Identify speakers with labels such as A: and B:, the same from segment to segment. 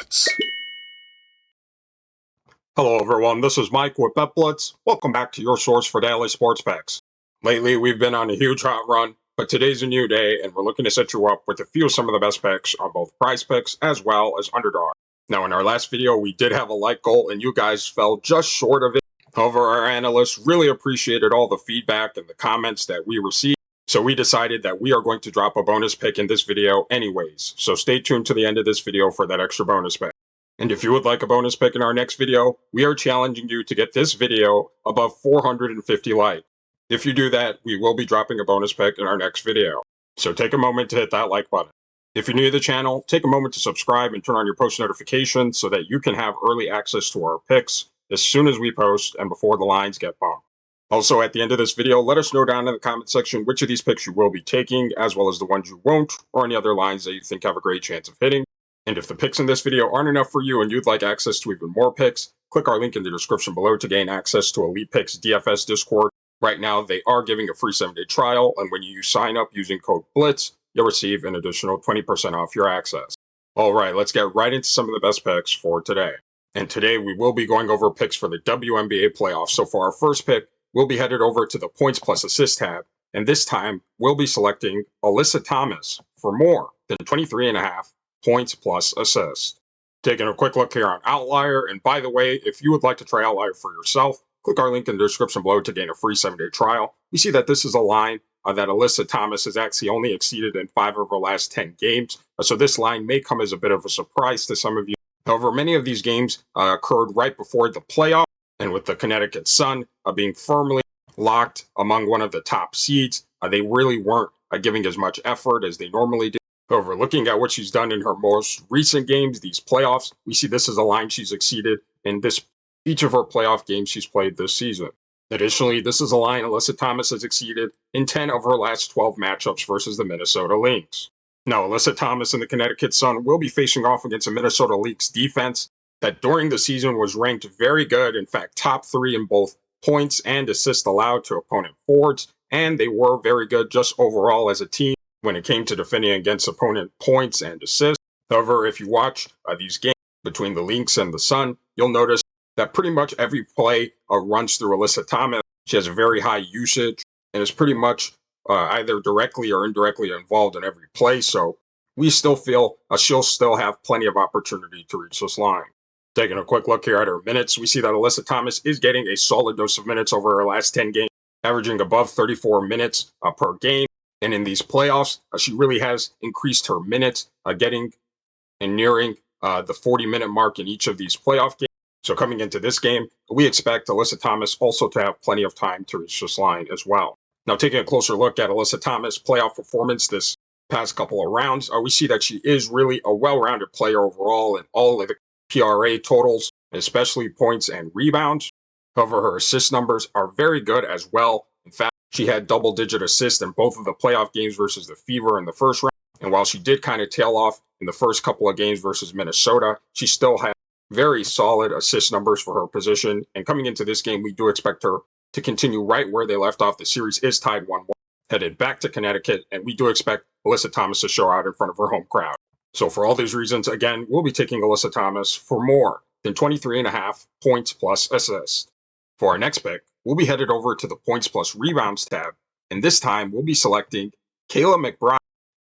A: BetBlitz.
B: Hello everyone, this is Mike with BetBlitz. Welcome back to your source for daily sports picks. Lately, we've been on a huge hot run, but today's a new day, and we're looking to set you up with a few of some of the best picks on both PrizePicks as well as Underdog. Now, in our last video, we did have a like goal, and you guys fell just short of it. However, our analysts really appreciated all the feedback and the comments that we received, so we decided that we are going to drop a bonus pick in this video anyways. So stay tuned to the end of this video for that extra bonus pick. And if you would like a bonus pick in our next video, we are challenging you to get this video above 450 likes. If you do that, we will be dropping a bonus pick in our next video. So take a moment to hit that like button. If you're new to the channel, take a moment to subscribe and turn on your post notifications so that you can have early access to our picks as soon as we post and before the lines get bumped. Also, at the end of this video, let us know down in the comment section which of these picks you will be taking, as well as the ones you won't, or any other lines that you think have a great chance of hitting. And if the picks in this video aren't enough for you and you'd like access to even more picks, click our link in the description below to gain access to Elite Picks DFS Discord. Right now, they are giving a free 7-day trial, and when you sign up using code BLITZ, you'll receive an additional 20% off your access. All right, let's get right into some of the best picks for today. And today, we will be going over picks for the WNBA Playoffs. So for our first pick, we'll be headed over to the Points Plus Assist tab, and this time, we'll be selecting Alyssa Thomas for more than 23.5 points plus assist. Taking a quick look here on Outlier, and by the way, if you would like to try Outlier for yourself, click our link in the description below to gain a free 7-day trial. We see that this is a line that Alyssa Thomas has actually only exceeded in 5 of her last 10 games, so this line may come as a bit of a surprise to some of you. However, many of these games occurred right before the playoff, and with the Connecticut Sun being firmly locked among one of the top seeds, they really weren't giving as much effort as they normally do. However, looking at what she's done in her most recent games, these playoffs, we see this is a line she's exceeded in each of her playoff games she's played this season. Additionally, this is a line Alyssa Thomas has exceeded in 10 of her last 12 matchups versus the Minnesota Lynx. Now, Alyssa Thomas and the Connecticut Sun will be facing off against a Minnesota Lynx defense that during the season was ranked very good, in fact, top 3 in both points and assists allowed to opponent forwards, and they were very good just overall as a team when it came to defending against opponent points and assists. However, if you watch these games between the Lynx and the Sun, you'll notice that pretty much every play runs through Alyssa Thomas. She has a very high usage and is pretty much either directly or indirectly involved in every play, so we still feel she'll still have plenty of opportunity to reach this line. Taking a quick look here at her minutes, we see that Alyssa Thomas is getting a solid dose of minutes over her last 10 games, averaging above 34 minutes per game. And in these playoffs, she really has increased her minutes, getting and nearing the 40-minute mark in each of these playoff games. So coming into this game, we expect Alyssa Thomas also to have plenty of time to reach this line as well. Now, taking a closer look at Alyssa Thomas' playoff performance this past couple of rounds, we see that she is really a well-rounded player overall in all of the PRA totals, especially points and rebounds. However, her assist numbers are very good as well. In fact, she had double-digit assists in both of the playoff games versus the Fever in the first round. And while she did kind of tail off in the first couple of games versus Minnesota, she still had very solid assist numbers for her position. And coming into this game, we do expect her to continue right where they left off. The series is tied 1-1, headed back to Connecticut, and we do expect Alyssa Thomas to show out in front of her home crowd. So for all these reasons, again, we'll be taking Alyssa Thomas for more than 23.5 points plus assists. For our next pick, we'll be headed over to the Points Plus Rebounds tab, and this time we'll be selecting Kayla McBride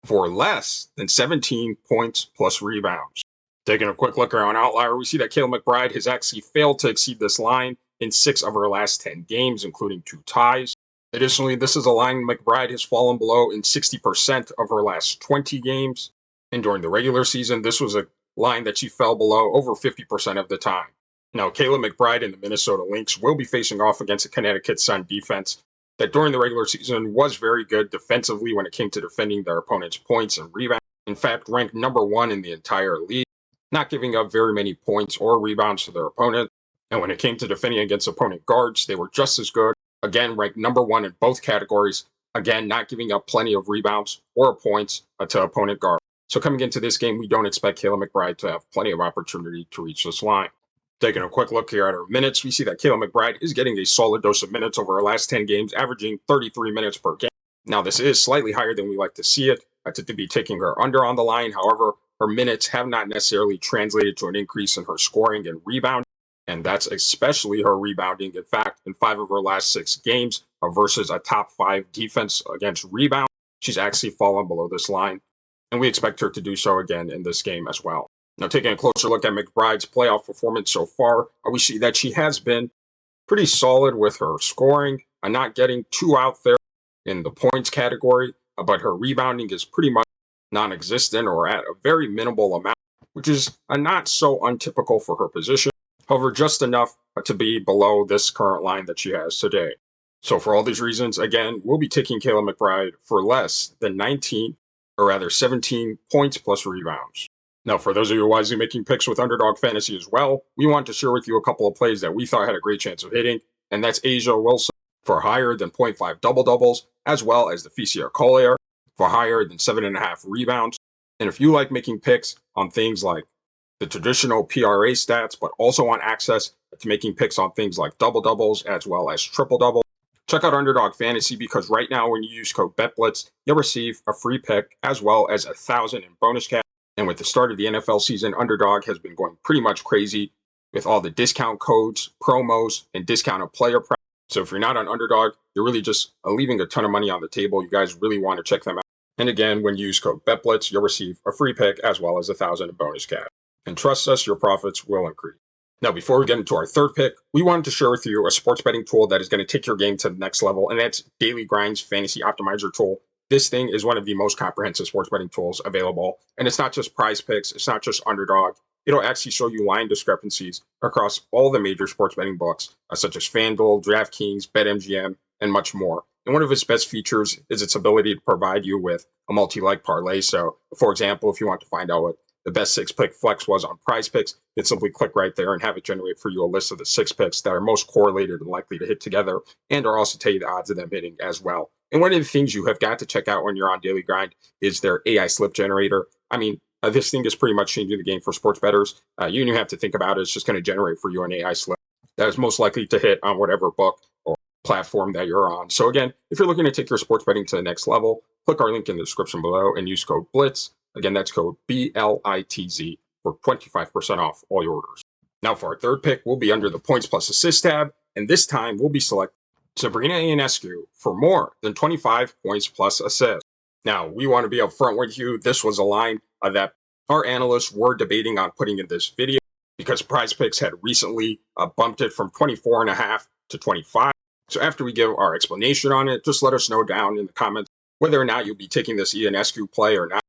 B: for less than 17 points plus rebounds. Taking a quick look around Outlier, we see that Kayla McBride has actually failed to exceed this line in 6 of her last 10 games, including 2 ties. Additionally, this is a line McBride has fallen below in 60% of her last 20 games, and during the regular season, this was a line that she fell below over 50% of the time. Now, Kayla McBride and the Minnesota Lynx will be facing off against a Connecticut Sun defense that during the regular season was very good defensively when it came to defending their opponent's points and rebounds. In fact, ranked number 1 in the entire league, not giving up very many points or rebounds to their opponent. And when it came to defending against opponent guards, they were just as good. Again, ranked number 1 in both categories. Again, not giving up plenty of rebounds or points to opponent guards. So coming into this game, we don't expect Kayla McBride to have plenty of opportunity to reach this line. Taking a quick look here at her minutes, we see that Kayla McBride is getting a solid dose of minutes over her last 10 games, averaging 33 minutes per game. Now, this is slightly higher than we like to see it, to be taking her under on the line. However, her minutes have not necessarily translated to an increase in her scoring and rebounding, and that's especially her rebounding. In fact, in 5 of her last 6 games versus a top 5 defense against rebound, she's actually fallen below this line, and we expect her to do so again in this game as well. Now, taking a closer look at McBride's playoff performance so far, we see that she has been pretty solid with her scoring, not getting too out there in the points category, but her rebounding is pretty much non-existent or at a very minimal amount, which is not so untypical for her position. However, just enough to be below this current line that she has today. So for all these reasons, again, we'll be taking Kayla McBride for less than 19, or rather 17 points plus rebounds. Now, for those of you wisely making picks with Underdog Fantasy as well, we want to share with you a couple of plays that we thought had a great chance of hitting, and that's Asia Wilson for higher than 0.5 double-doubles, as well as the Fisia Collier for higher than 7.5 rebounds. And if you like making picks on things like the traditional PRA stats, but also want access to making picks on things like double-doubles as well as triple-doubles, check out Underdog Fantasy, because right now when you use code BetBlitz, you'll receive a free pick as well as 1,000 in bonus cash. And with the start of the NFL season, Underdog has been going pretty much crazy with all the discount codes, promos, and discounted player price. So if you're not on Underdog, you're really just leaving a ton of money on the table. You guys really want to check them out. And again, when you use code BetBlitz, you'll receive a free pick as well as 1,000 in bonus cash. And trust us, your profits will increase. Now, before we get into our third pick, we wanted to share with you a sports betting tool that is going to take your game to the next level, and that's Daily Grind's Fantasy Optimizer tool. This thing is one of the most comprehensive sports betting tools available, and it's not just PrizePicks, it's not just Underdog. It'll actually show you line discrepancies across all the major sports betting books, such as FanDuel, DraftKings, BetMGM, and much more. And one of its best features is its ability to provide you with a multi-leg parlay. So, for example, if you want to find out what the best 6-pick flex was on PrizePicks, you can simply click right there and have it generate for you a list of the 6 picks that are most correlated and likely to hit together, and or also tell you the odds of them hitting as well. And one of the things you have got to check out when you're on Daily Grind is their AI slip generator. I mean, this thing is pretty much changing the game for sports bettors. You don't even have to think about it. It's just going to generate for you an AI slip that is most likely to hit on whatever book or platform that you're on. So again, if you're looking to take your sports betting to the next level, click our link in the description below and use code BLITZ. Again, that's code BLITZ for 25% off all your orders. Now for our third pick, we'll be under the points plus assist tab, and this time we'll be selecting Sabrina Ionescu for more than 25 points plus assists. Now, we want to be upfront with you. This was a line that our analysts were debating on putting in this video because PrizePicks had recently bumped it from 24.5 to 25. So after we give our explanation on it, just let us know down in the comments whether or not you'll be taking this Ionescu play or not.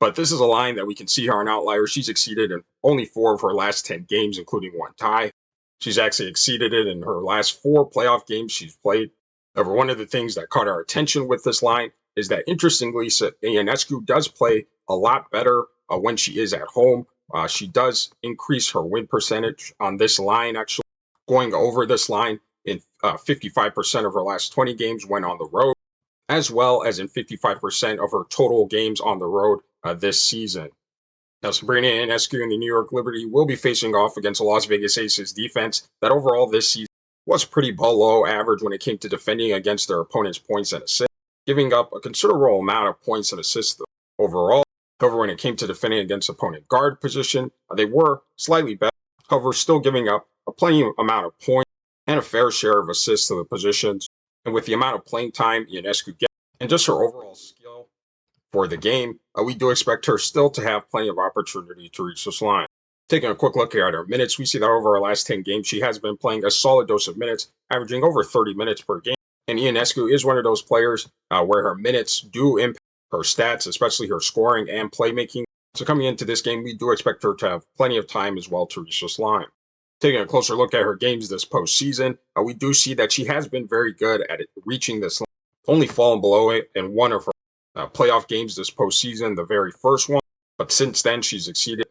B: But this is a line that we can see here on Outlier. She's exceeded in only 4 of her last 10 games, including 1 tie. She's actually exceeded it in her last 4 playoff games she's played. However, one of the things that caught our attention with this line is that, interestingly, Ionescu does play a lot better when she is at home. She does increase her win percentage on this line, actually going over this line in 55% of her last 20 games when on the road, as well as in 55% of her total games on the road this season. Now, Sabrina Ionescu and the New York Liberty will be facing off against the Las Vegas Aces defense that overall this season was pretty below average when it came to defending against their opponent's points and assists, giving up a considerable amount of points and assists overall. However, when it came to defending against opponent guard position, they were slightly better, however, still giving up a plenty amount of points and a fair share of assists to the positions. And with the amount of playing time Ionescu gets and just her overall skill for the game, we do expect her still to have plenty of opportunity to reach this line. Taking a quick look here at her minutes, we see that over her last 10 games, she has been playing a solid dose of minutes, averaging over 30 minutes per game. And Ionescu is one of those players where her minutes do impact her stats, especially her scoring and playmaking. So coming into this game, we do expect her to have plenty of time as well to reach this line. Taking a closer look at her games this postseason, we do see that she has been very good at reaching this line, only fallen below it in one of her playoff games this postseason, the very first one. But since then, she's exceeded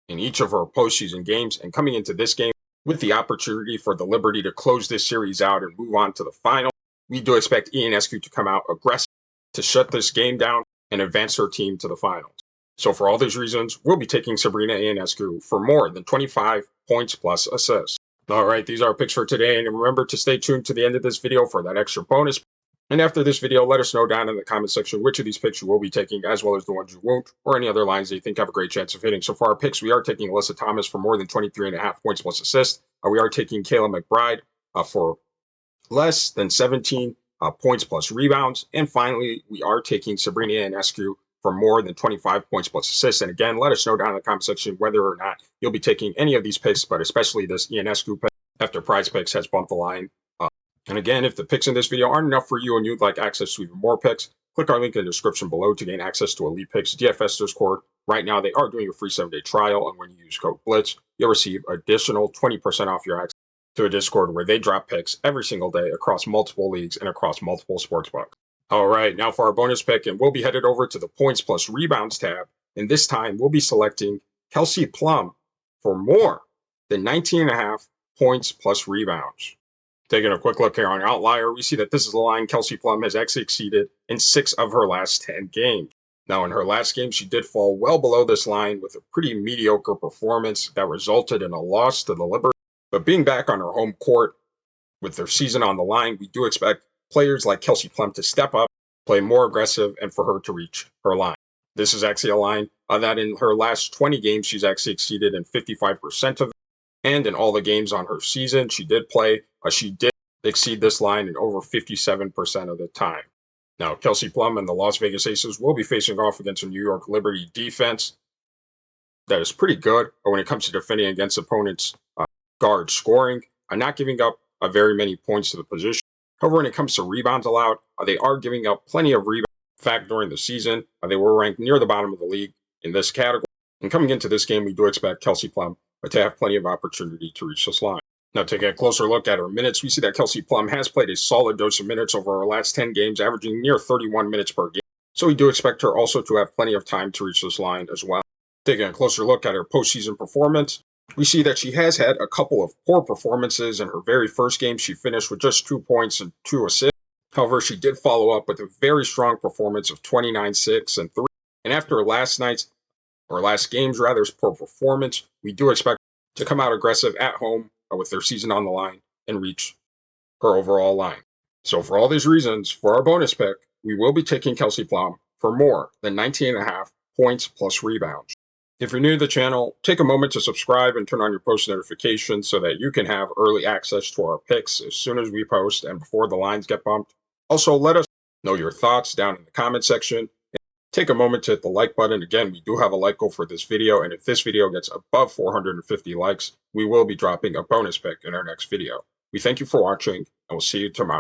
B: in each of her postseason games. And coming into this game, with the opportunity for the Liberty to close this series out and move on to the final, we do expect Ionescu to come out aggressive to shut this game down and advance her team to the finals. So for all these reasons, we'll be taking Sabrina Ionescu for more than 25 points plus assists. All right, these are our picks for today. And remember to stay tuned to the end of this video for that extra bonus. And after this video, let us know down in the comment section which of these picks you will be taking, as well as the ones you won't, or any other lines that you think have a great chance of hitting. So for our picks, we are taking Alyssa Thomas for more than 23.5 points plus assists. We are taking Kayla McBride for less than 17 points plus rebounds. And finally, we are taking Sabrina Ionescu for more than 25 points plus assists. And again, let us know down in the comment section whether or not you'll be taking any of these picks, but especially this Ionescu pick after PrizePicks has bumped the line. And again, if the picks in this video aren't enough for you and you'd like access to even more picks, click our link in the description below to gain access to Elite Picks DFS Discord. Right now, they are doing a free 7-day trial, and when you use code BLITZ, you'll receive additional 20% off your access to a Discord where they drop picks every single day across multiple leagues and across multiple sportsbooks. All right, now for our bonus pick, and we'll be headed over to the points plus rebounds tab, and this time we'll be selecting Kelsey Plum for more than 19.5 points plus rebounds. Taking a quick look here on Outlier, we see that this is the line Kelsey Plum has actually exceeded in 6 of her last 10 games. Now, in her last game, she did fall well below this line with a pretty mediocre performance that resulted in a loss to the Liberty. But being back on her home court with their season on the line, we do expect players like Kelsey Plum to step up, play more aggressive, and for her to reach her line. This is actually a line that in her last 20 games, she's actually exceeded in 55% of them. And in all the games on her season, she did exceed this line in over 57% of the time. Now, Kelsey Plum and the Las Vegas Aces will be facing off against a New York Liberty defense that is pretty good when it comes to defending against opponents' guard scoring, not giving up very many points to the position. However, when it comes to rebounds allowed, they are giving up plenty of rebounds. In fact, during the season, they were ranked near the bottom of the league in this category. And coming into this game, we do expect Kelsey Plum to have plenty of opportunity to reach this line. Now, taking a closer look at her minutes, we see that Kelsey Plum has played a solid dose of minutes over her last 10 games, averaging near 31 minutes per game. So we do expect her also to have plenty of time to reach this line as well. Taking a closer look at her postseason performance, we see that she has had a couple of poor performances. In her very first game, she finished with just 2 points and 2 assists. However, she did follow up with a very strong performance of 29, 6, and 3. And after last game's poor performance, we do expect her to come out aggressive at home with their season on the line and reach her overall line. So for all these reasons, for our bonus pick, we will be taking Kelsey Plum for more than 19.5 points plus rebounds. If you're new to the channel, take a moment to subscribe and turn on your post notifications so that you can have early access to our picks as soon as we post and before the lines get bumped. Also, let us know your thoughts down in the comment section. Take a moment to hit the like button. Again, we do have a like goal for this video, and if this video gets above 450 likes, we will be dropping a bonus pick in our next video. We thank you for watching, and we'll see you tomorrow.